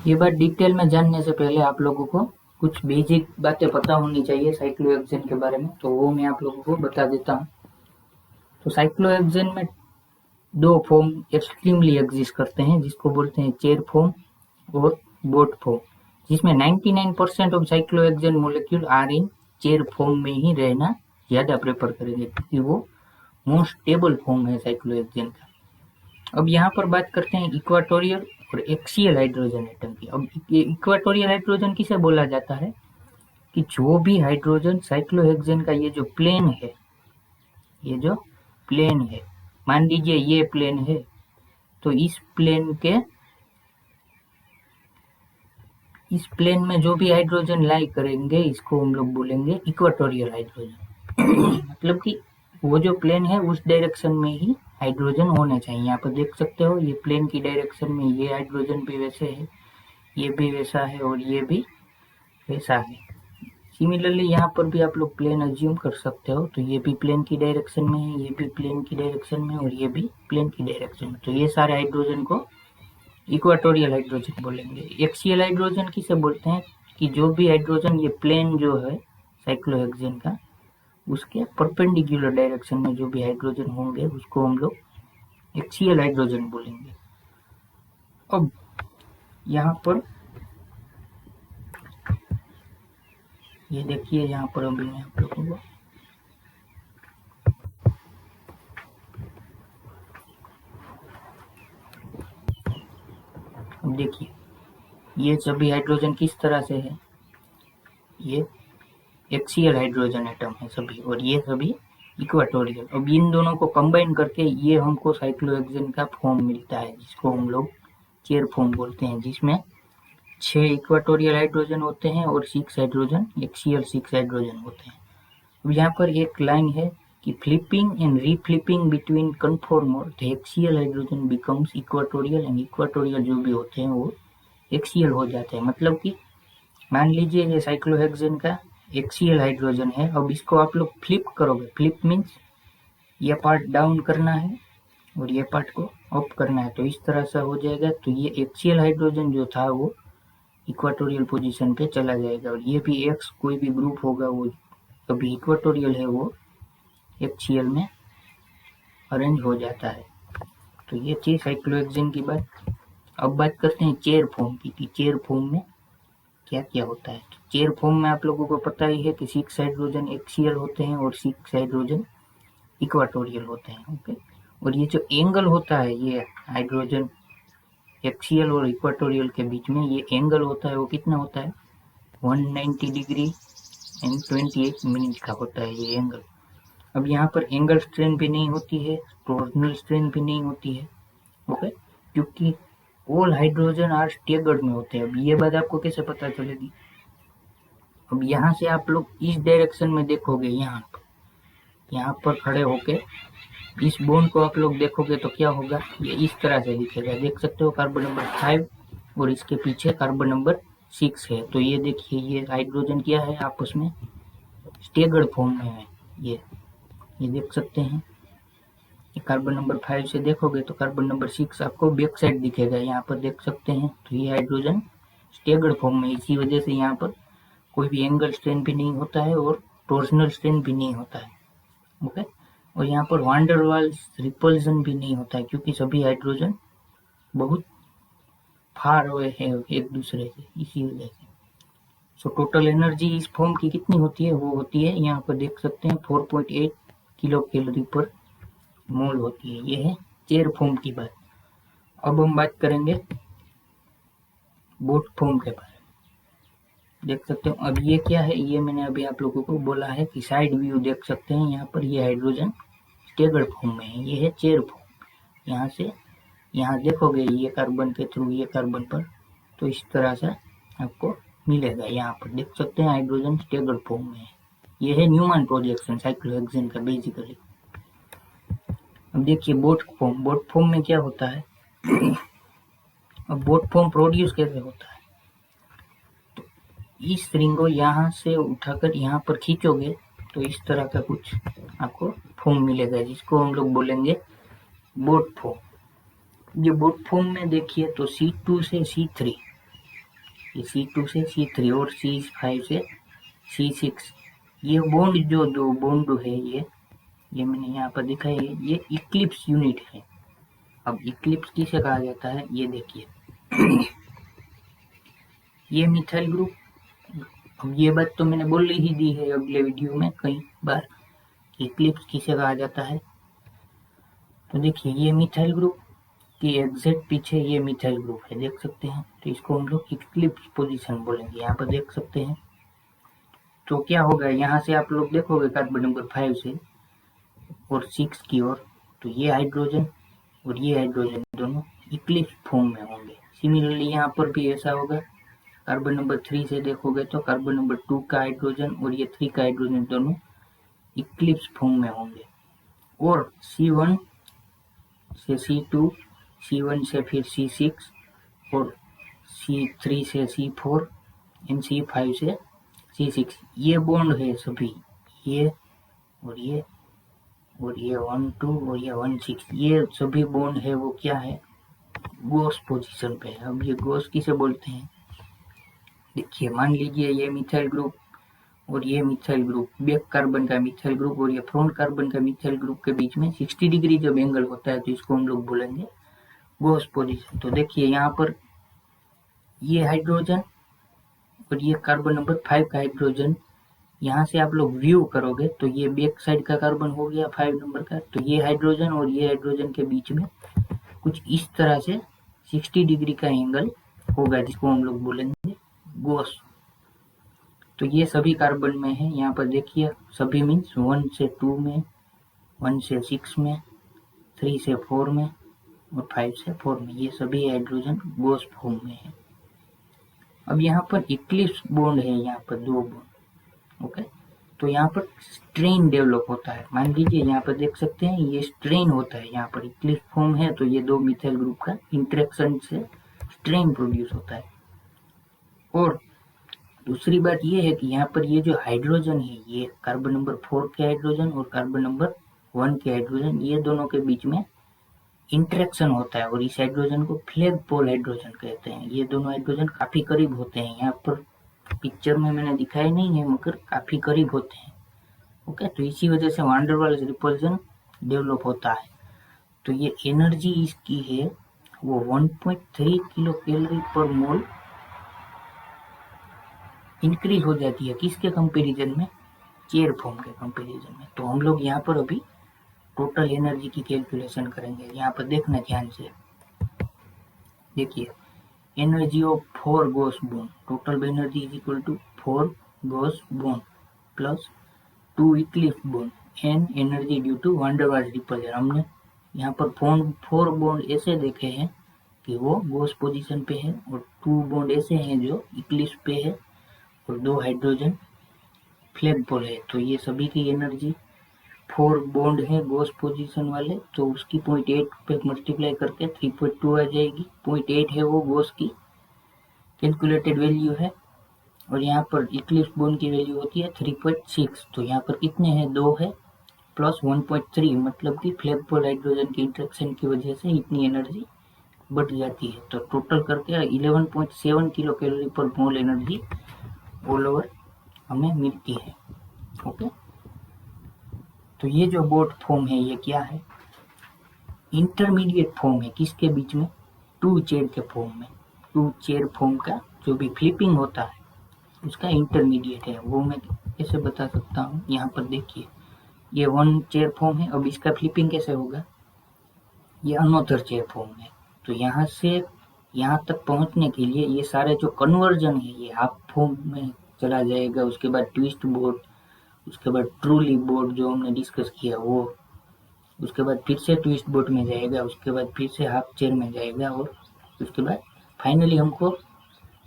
ये बात डिटेल में जानने से पहले आप लोगों को कुछ बेसिक बातें पता होनी चाहिए साइक्लोहेक्सेन के बारे में, तो वो मैं आप लोगों को बता देता हूँ। तो साइक्लोहेक्सेन में दो फॉर्म एक्सट्रीमली एग्जिस्ट करते हैं, जिसको बोलते हैं चेर फॉर्म और बोट फॉर्म, जिसमें 99% of cyclohexane molecule are in chair form में ही रहना ज़्यादा प्रेफर करेंगे, क्योंकि वो मोस्ट स्टेबल फॉर्म है साइक्लोहेक्सेन का। अब यहाँ पर बात करते हैं इक्वाटोरियल और एक्सियल हाइड्रोजन एटम की। अब ये इक्वाटोरियल हाइड्रोजन किसे बोला जाता है कि जो भी हाइड्रोजन साइक्लोहेक्सेन का ये जो प्लेन है, ये जो प्लेन है, मान लीजिए ये प्लेन है, तो इस प्लेन में जो भी हाइड्रोजन लाई करेंगे, इसको हम लोग बोलेंगे इक्वाटोरियल हाइड्रोजन। मतलब कि वो जो प्लेन है उस डायरेक्शन में ही हाइड्रोजन होने चाहिए। यहाँ पर देख सकते हो, ये प्लेन की डायरेक्शन में ये हाइड्रोजन भी वैसे है, ये भी वैसा है और ये भी वैसा है। सिमिलरली यहाँ पर भी आप लोग प्लेन अज्यूम कर सकते हो, तो ये भी प्लेन की डायरेक्शन में है, ये भी प्लेन की डायरेक्शन में और ये भी प्लेन की डायरेक्शन में, तो ये सारे हाइड्रोजन को इक्वाटोरियल हाइड्रोजन बोलेंगे। एक्सियल हाइड्रोजन किसे बोलते हैं कि जो भी हाइड्रोजन ये प्लेन जो है साइक्लोहेक्सेन का, उसके परपेंडिकुलर डायरेक्शन में जो भी हाइड्रोजन होंगे उसको हम लोग एक्सियल हाइड्रोजन बोलेंगे। अब यहाँ पर ये देखिए, यहाँ पर अभी मैं आप लोगों को अब देखिए, ये सभी हाइड्रोजन किस तरह से है, ये एक्सियल हाइड्रोजन एटम है सभी, और ये सभी इक्वाटोरियल। अब इन दोनों को कंबाइन करके ये हमको साइक्लोहेक्सेन का फॉर्म मिलता है, जिसको हम लोग चेर फॉर्म बोलते हैं, जिसमें 6 इक्वाटोरियल हाइड्रोजन होते हैं और 6 हाइड्रोजन एक्सियल 6 हाइड्रोजन होते हैं। अब यहाँ पर एक लाइन है कि flipping and reflipping between conformer the axial hydrogen becomes equatorial and equatorial जो भी होते हैं वो एक्सियल हो जाते हैं। मतलब कि मान लीजिए ये साइक्लोहेक्सेन का एक्सियल हाइड्रोजन है, अब इसको आप लोग फ्लिप करोगे, फ्लिप मीन्स ये पार्ट डाउन करना है और ये पार्ट को अप करना है, तो इस तरह से हो जाएगा। तो ये एक्सियल हाइड्रोजन जो था वो इक्वाटोरियल पोजीशन पे चला जाएगा, और ये भी एक्स कोई भी ग्रुप होगा वो अभी इक्वाटोरियल है वो एक्सियल में अरेंज हो जाता है। तो ये थी साइक्लोहेक्सेन की बात। अब बात करते हैं चेर फॉर्म की कि चेर फॉर्म में क्या क्या होता है। तो चेर फॉर्म में आप लोगों को पता ही है कि 6 हाइड्रोजन एक्सियल होते हैं और 6 हाइड्रोजन इक्वाटोरियल होते हैं। ओके, और ये जो एंगल होता है, ये हाइड्रोजन एक्सियल और इक्वाटोरियल के बीच में ये एंगल होता है, वो कितना होता है 190 डिग्री एंड 28 मिनट का होता है ये एंगल। अब यहाँ पर एंगल स्ट्रेन भी नहीं होती है, टॉर्सनल स्ट्रेन भी नहीं होती है। ओके, क्योंकि ऑल हाइड्रोजन आर स्टेगर्ड में होते हैं। अब ये बात आपको कैसे पता चलेगी, अब यहाँ से आप लोग इस डायरेक्शन में देखोगे, यहाँ पर खड़े होके इस बॉन्ड को आप लोग देखोगे तो क्या होगा, ये इस तरह से दिखेगा। देख सकते हो कार्बन नंबर 5 और इसके पीछे कार्बन नंबर 6 है। तो ये देखिए, ये हाइड्रोजन क्या है, आपस में स्टेगर्ड फॉर्म में है। ये देख सकते हैं, कार्बन नंबर 5 से देखोगे तो कार्बन नंबर 6 आपको बैक साइड दिखेगा, यहाँ पर देख सकते हैं। तो ये हाइड्रोजन स्टेगर्ड फॉर्म में, इसी वजह से यहाँ पर कोई भी एंगल स्ट्रेन भी नहीं होता है और टॉर्सनल स्ट्रेन भी नहीं होता है। ओके, और यहाँ पर वांडर वाल्स रिपल्जन भी नहीं होता है, क्योंकि सभी हाइड्रोजन बहुत फार हुए हैं एक दूसरे से, इसी वजह से। सो टोटल एनर्जी इस फॉर्म की कितनी होती है, वो होती है यहाँ पर देख सकते हैं 4.8 किलो कैलोरी पर मोल होती है। ये है चेर फॉर्म की बात। अब हम बात करेंगे बोट फॉर्म के बारे में। देख सकते हो, अब ये क्या है, ये मैंने अभी आप लोगों को बोला है कि साइड व्यू देख सकते हैं, यहाँ पर ये हाइड्रोजन स्टेगर्ड फॉर्म में है, ये है चेर फॉर्म। यहाँ से यहाँ देखोगे ये कार्बन के थ्रू ये कार्बन पर, तो इस तरह से आपको मिलेगा। यहाँ पर देख सकते हैं हाइड्रोजन स्टेगर्ड फॉर्म में है। ये है न्यूमैन प्रोजेक्शन साइक्लोहेक्सेन का बेसिकली। अब देखिए बोट फॉर्म, बोट फॉर्म में क्या होता है। अब बोट फॉर्म प्रोड्यूस कैसे होता है, तो इस रिंग को यहाँ से उठाकर यहाँ पर खींचोगे तो इस तरह का कुछ आपको फॉर्म मिलेगा, जिसको हम लोग बोलेंगे बोट फॉर्म। ये बोट फॉर्म में देखिए तो C2 से C3 ये C2 से C3 और C5 से C6। ये बॉन्ड जो दो बॉन्ड है ये मैंने यहाँ पर दिखाई है, ये इक्लिप्स यूनिट है। अब इक्लिप्स किसे कहा जाता है ये देखिए। ये मिथाइल ग्रुप, अब ये बात तो मैंने बोल ही दी है अगले वीडियो में कई बार, इक्लिप्स किसे कहा जाता है। तो देखिए ये मिथाइल ग्रुप की एग्जैक्ट पीछे ये मिथाइल ग्रुप है, देख सकते हैं। तो इसको हम लोग इक्लिप्स पोजीशन बोलेंगे, यहाँ पर देख सकते हैं। तो क्या होगा, यहाँ से आप लोग देखोगे कार्बन नंबर 5 से और 6 की ओर, तो ये हाइड्रोजन और ये हाइड्रोजन दोनों इक्लिप्स फॉर्म में होंगे। सिमिलरली यहाँ पर भी ऐसा होगा। कार्बन नंबर 3 से देखोगे तो कार्बन नंबर 2 का हाइड्रोजन और ये 3 का हाइड्रोजन दोनों इक्लिप्स फॉर्म में होंगे। और C1 से C2, C1 से फिर C6 और C3 से C4 एंड C5 से C6, ये बॉन्ड है सभी, ये और ये और ये 1 2 और ये 1 6, ये सभी बॉन्ड है वो क्या है, गॉस पोजीशन पे है। अब ये गॉस किसे बोलते हैं, देखिए मान लीजिए ये मिथाइल ग्रुप और ये मिथाइल ग्रुप, बैक कार्बन का मिथाइल ग्रुप और ये फ्रंट कार्बन का मिथाइल ग्रुप के बीच में 60 डिग्री जब एंगल होता है तो इसको हम लोग बोलेंगे गॉस पोजीशन। तो देखिए यहाँ पर ये हाइड्रोजन और ये कार्बन नंबर 5 का हाइड्रोजन, यहाँ से आप लोग व्यू करोगे तो ये बैक साइड का कार्बन हो गया 5 नंबर का। तो ये हाइड्रोजन और ये हाइड्रोजन के बीच में कुछ इस तरह से 60 डिग्री का एंगल होगा जिसको हम लोग बोलेंगे गॉस। तो ये सभी कार्बन में है, यहाँ पर देखिए सभी मीन्स 1 से 2 में, 1 से 6 में, 3 से 4 में और 5 से 4 में, ये सभी हाइड्रोजन गॉस फॉर्म में है। अब यहाँ पर इक्लिप्स बॉन्ड है, यहाँ पर 2 बॉन्ड, ओके। तो यहाँ पर स्ट्रेन डेवलप होता है, मान लीजिए यहाँ पर देख सकते हैं ये स्ट्रेन होता है, यहाँ पर इक्लिप्स फॉर्म है तो ये 2 मिथाइल ग्रुप का इंटरेक्शन से स्ट्रेन प्रोड्यूस होता है। और दूसरी बात ये है कि यहाँ पर ये जो हाइड्रोजन है, ये कार्बन नंबर 4 के हाइड्रोजन और कार्बन नंबर 1 के हाइड्रोजन, ये दोनों के बीच में इंटरेक्शन होता है और इस हाइड्रोजन को फ्लैग पोल हाइड्रोजन कहते हैं। ये दोनों हाइड्रोजन काफी करीब होते हैं, यहाँ पर पिक्चर में मैंने दिखाया नहीं है मगर काफी करीब होते हैं, ओके। तो इसी वजह से वान डेर वाल्स रिपल्सन डेवलप होता है। तो ये एनर्जी इसकी है वो 1.3 किलो कैलोरी पर मोल इंक्रीज हो जाती है, किसके कंपैरिजन में, चेयर फॉर्म के कंपैरिजन में। तो हम लोग यहाँ पर अभी टोटल एनर्जी की कैलकुलेशन करेंगे, यहाँ पर देखना ध्यान से। देखिए energy of 4 gauche bond, total energy is equal to 4 gauche bond plus 2 eclipse bond and energy due to van der Waals repulsion. हमने यहाँ पर 4 बॉन्ड ऐसे देखे हैं कि वो गॉस पोजीशन पे है और 2 बॉन्ड ऐसे हैं जो इक्लिप्स पे है और 2 हाइड्रोजन फ्लैग पोल है। तो ये सभी की एनर्जी 4 बॉन्ड है गॉस पोजीशन वाले, तो उसकी 0.8 पे मल्टीप्लाई करके 3.2 आ जाएगी। 0.8 है वो गॉस की कैलकुलेटेड वैल्यू है और यहाँ पर इक्लिप्स बॉन्ड की वैल्यू होती है 3.6। तो यहाँ पर कितने हैं, 2 है प्लस 1.3, मतलब कि फ्लैग पोल हाइड्रोजन के इंटरेक्शन की वजह से इतनी एनर्जी बढ़ जाती है। तो टोटल करके 11.7 किलो कैलोरी पर मोल एनर्जी ऑल ओवर हमें मिलती है, ओके। तो ये जो बोट फॉर्म है ये क्या है, इंटरमीडिएट फॉर्म है, किसके बीच में, 2 चेयर के फॉर्म में। 2 चेयर फॉर्म का जो भी फ्लिपिंग होता है उसका इंटरमीडिएट है, वो मैं कैसे बता सकता हूँ। यहाँ पर देखिए ये 1 चेयर फॉर्म है, अब इसका फ्लिपिंग कैसे होगा, ये अनोथर चेयर फॉर्म है। तो यहाँ से यहाँ तक पहुँचने के लिए ये सारे जो कन्वर्जन है ये हाफ फॉर्म में चला जाएगा, उसके बाद ट्विस्ट बोट, उसके बाद ट्रूली बोट जो हमने डिस्कस किया वो, उसके बाद फिर से ट्विस्ट बोट में जाएगा, उसके बाद फिर से हाफ चेयर में जाएगा और उसके बाद फाइनली हमको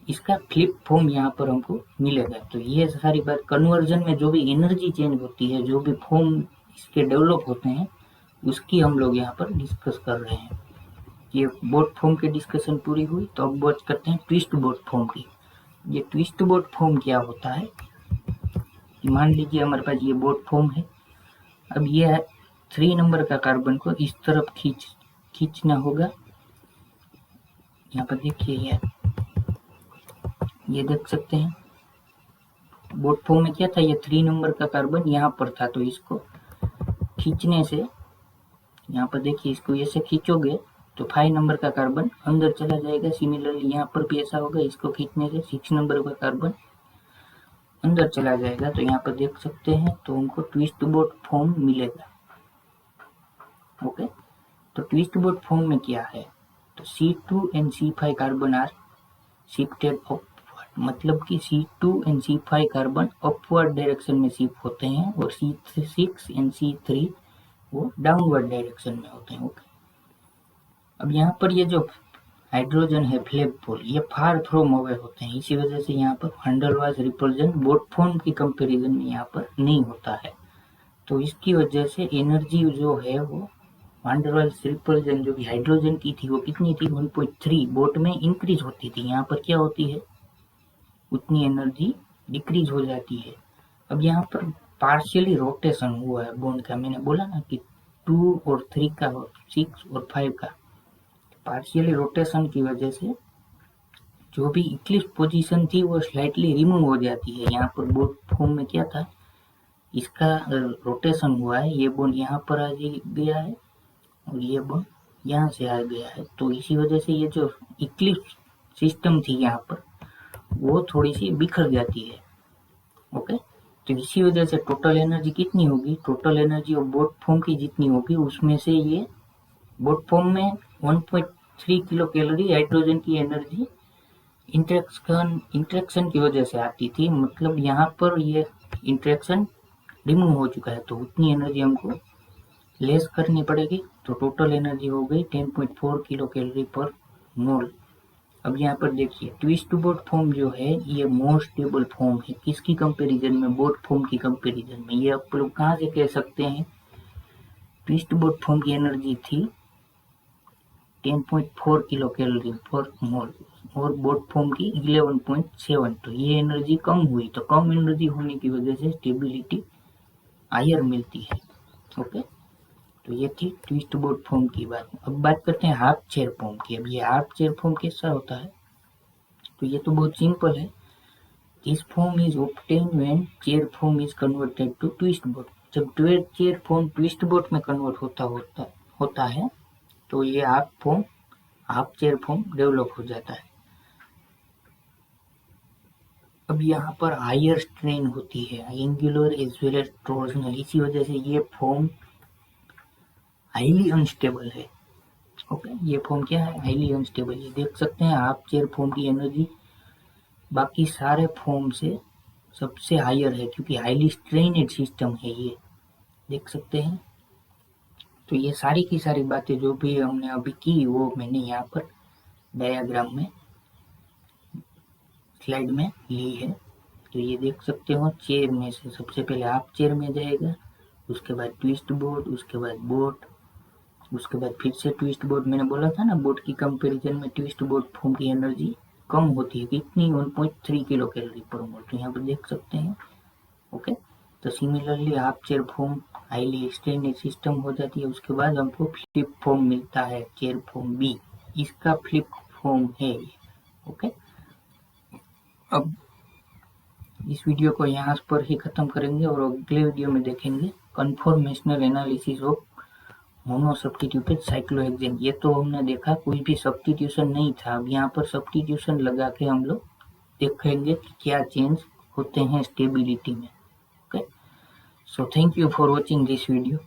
इसका फ्लिप फॉर्म यहाँ पर हमको मिलेगा। तो ये सारी बात कन्वर्जन में जो भी एनर्जी चेंज होती है, जो भी फॉर्म इसके डेवलप होते हैं उसकी हम लोग यहाँ पर डिस्कस कर रहे हैं। ये बोट फॉर्म की डिस्कशन पूरी हुई, तो अब बात करते हैं ट्विस्ट बोट फॉर्म की। ये ट्विस्ट बोट फॉर्म क्या होता है, मान लीजिए हमारे पास ये बोट फॉर्म है। अब ये है 3 नंबर का कार्बन को इस तरफ खींचना होगा, यहाँ पर देखिए ये ये देख सकते हैं बोट फॉर्म में क्या था, ये 3 नंबर का कार्बन यहाँ पर था, तो इसको खींचने से यहाँ पर देखिए, इसको ऐसे खींचोगे तो 5 नंबर का कार्बन अंदर चला जाएगा। सिमिलरली यहाँ पर भी ऐसा होगा, इसको खींचने से 6 नंबर का कार्बन अंदर चला जाएगा। तो यहाँ पर देख सकते हैं, तो हमको ट्विस्ट बोट फॉर्म मिलेगा। ओके, तो ट्विस्ट बोट फॉर्म में क्या है, तो C2 and C5 carbon are shifted upward, मतलब कि C2 and C5 carbon upward direction में शिफ्ट होते हैं और C6 and C3 वो डाउनवर्ड डायरेक्शन में होते हैं। ओके, अब यहाँ पर ये जो हाइड्रोजन है फ्लैग पोल, ये फार फ्रॉम अवे होते हैं, इसी वजह से यहाँ पर वंडरवाल्स रिपल्जन बोट फॉर्म की कंपैरिजन में यहाँ पर नहीं होता है। तो इसकी वजह से एनर्जी जो है वो वंडरवाल्स रिपल्जन जो कि हाइड्रोजन की थी वो कितनी थी, 1.3 बोट में इंक्रीज होती थी। यहाँ पर क्या होती है, उतनी एनर्जी डिक्रीज हो जाती है। अब यहाँ पर पार्शियली रोटेशन हुआ है बॉन्ड का, मैंने बोला ना कि 2 और 3 का, 6 और 5 का पार्शियली रोटेशन की वजह से जो भी इक्लिप्स पोजीशन थी वो स्लाइटली रिमूव हो जाती है। यहाँ पर बोट फॉर्म में क्या था, इसका रोटेशन हुआ है, ये बॉन्ड यहाँ पर आ गया है और ये बॉन्ड यहाँ से आ गया है, तो इसी वजह से ये जो इक्लिप्स सिस्टम थी यहाँ पर वो थोड़ी सी बिखर जाती है। ओके, तो इसी वजह से टोटल एनर्जी कितनी होगी, total energy of boat form की जितनी होगी उसमें से ये बोट फॉर्म में 1.3 किलो कैलोरी हाइड्रोजन की एनर्जी इंटरेक्शन की वजह से आती थी, मतलब यहाँ पर ये इंटरेक्शन रिमूव हो चुका है, तो उतनी एनर्जी हमको लेस करनी पड़ेगी। तो टोटल एनर्जी हो गई 10.4 किलो कैलोरी पर मोल। अब यहाँ पर देखिए ट्विस्ट बोट फॉर्म जो है ये मोस्ट स्टेबल फॉर्म है, किसकी कंपैरिजन में, बोट फॉर्म की कंपैरिजन में। ये आप लोग कहाँ से कह सकते हैं, ट्विस्ट बोट फॉर्म की एनर्जी थी 10.4 किलो कैलोरी पर मोल और बोट फॉर्म की 11.7, तो ये एनर्जी कम हुई, तो कम एनर्जी होने की वजह से स्टेबिलिटी हायर मिलती है। ओके, तो ये थी ट्विस्ट बोट फॉर्म की बात। अब बात करते हैं हाफ चेयर फॉर्म की। अब ये हाफ चेयर फॉर्म कैसा होता है, तो ये तो बहुत सिंपल है। This form is obtain when chair form is converted to twist boat. जब चेयर फॉर्म ट्विस्ट बोट में कन्वर्ट होता है तो ये हाफ चेयर फॉर्म डेवलप हो जाता है। अब यहाँ पर हायर स्ट्रेन होती है, angular as well as torsional, इसी वजह से ये फॉर्म हाईली अनस्टेबल है। ओके, ये फॉर्म क्या है, हाईली अनस्टेबल। ये देख सकते हैं हाफ चेयर फॉर्म की एनर्जी बाकी सारे फॉर्म से सबसे हायर है, क्योंकि हाईली स्ट्रेनेड सिस्टम है ये, देख सकते हैं। तो ये सारी की सारी बातें जो भी हमने अभी की वो मैंने यहाँ पर डायग्राम में स्लाइड में ली है। तो ये देख सकते हो, चेयर में से सबसे पहले हाफ चेयर में जाएगा, उसके बाद ट्विस्ट बोट, उसके बाद बोट, उसके बाद फिर से ट्विस्ट बोट। मैंने बोला था ना बोट की कंपैरिजन में ट्विस्ट बोट फॉर्म की एनर्जी कम होती है, कितनी, 1.3 किलो कैलोरी पर मोल, तो यहाँ पर देख सकते हैं। ओके, तो similarly half chair form highly extended system हो जाती है। उसके बाद हमको फ्लिप फॉर्म मिलता है, चेयर फॉर्म बी, इसका फ्लिप फॉर्म है। ओके, अब इस वीडियो को यहाँ पर ही खत्म करेंगे और अगले वीडियो में देखेंगे conformational analysis of mono substituted cyclohexane. ये तो हमने देखा कोई भी सब्स्टिट्यूशन नहीं था, अब यहाँ पर सब्स्टिट्यूशन लगा के हम लोग देखेंगे कि क्या चेंज होते हैं स्टेबिलिटी में। Okay, so thank you for watching this video.